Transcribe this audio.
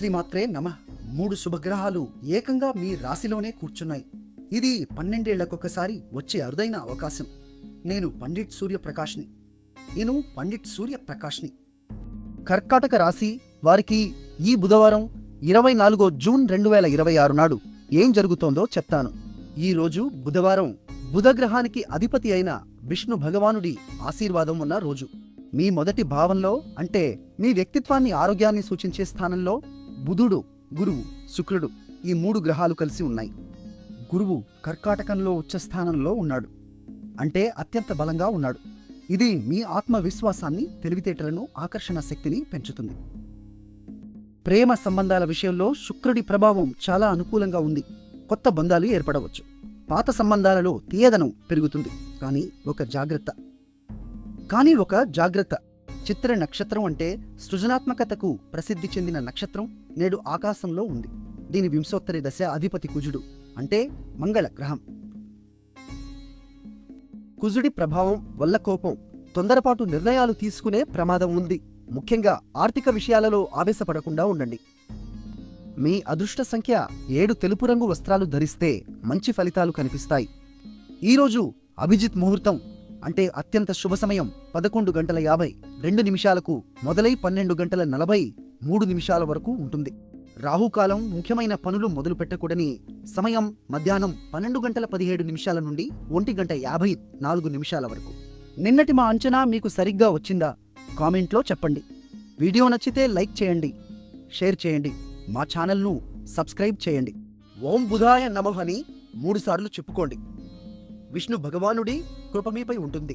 శ్రీమాత్రే నమః. 3 శుభగ్రహాలు ఏకంగా మీ రాశిలోనే కూర్చున్నాయి. ఇది 12 ఏళ్లకొకసారి వచ్చే అరుదైన అవకాశం. నేను పండిట్ సూర్యప్రకాష్ని. కర్కాటక రాశి వారికి ఈ బుధవారం 24 జూన్ 2026 నాడు ఏం జరుగుతోందో చెప్తాను. ఈ రోజు బుధవారం బుధగ్రహానికి అధిపతి అయిన విష్ణు భగవానుడి ఆశీర్వాదం ఉన్న రోజు. మీ మొదటి భావంలో అంటే మీ వ్యక్తిత్వాన్ని ఆరోగ్యాన్ని సూచించే స్థానంలో బుధుడు, గురువు, శుక్రుడు ఈ 3 గ్రహాలు కలిసి ఉన్నాయి. గురువు కర్కాటకంలో ఉచ్చస్థానంలో ఉన్నాడు, అంటే అత్యంత బలంగా ఉన్నాడు. ఇది మీ ఆత్మవిశ్వాసాన్ని, తెలివితేటలను, ఆకర్షణ శక్తిని పెంచుతుంది. ప్రేమ సంబంధాల విషయంలో శుక్రుడి ప్రభావం చాలా అనుకూలంగా ఉంది. కొత్త బంధాలు ఏర్పడవచ్చు. పాత సంబంధాలలో తీయదనం పెరుగుతుంది. కానీ ఒక జాగ్రత్త. చిత్ర నక్షత్రం అంటే సృజనాత్మకతకు ప్రసిద్ధి చెందిన నక్షత్రం నేడు ఆకాశంలో ఉంది. దీని వింశోత్తరి దశ అధిపతి కుజుడు, అంటే మంగళ గ్రహం. కుజుడి ప్రభావం వల్ల కోపం, తొందరపాటు నిర్ణయాలు తీసుకునే ప్రమాదం ఉంది. ముఖ్యంగా ఆర్థిక విషయాలలో ఆవేశపడకుండా ఉండండి. మీ అదృష్ట సంఖ్య 7. తెలుపు రంగు వస్త్రాలు ధరిస్తే మంచి ఫలితాలు కనిపిస్తాయి. ఈరోజు అభిజిత్ ముహూర్తం అంటే అత్యంత శుభ సమయం 11:52 మొదలై 12:43 వరకు ఉంటుంది. రాహుకాలం ముఖ్యమైన పనులు మొదలు పెట్టకూడని సమయం మధ్యాహ్నం 12:17 నుండి 1:54 వరకు. నిన్నటి మా అంచనా మీకు సరిగ్గా వచ్చిందా? కామెంట్లో చెప్పండి. వీడియో నచ్చితే లైక్ చేయండి, షేర్ చేయండి, మా ఛానల్ను సబ్స్క్రైబ్ చేయండి. ఓం బుధాయ నమః అని 3 సార్లు చెప్పుకోండి. విష్ణు భగవానుడి కృప మీపై ఉంటుంది.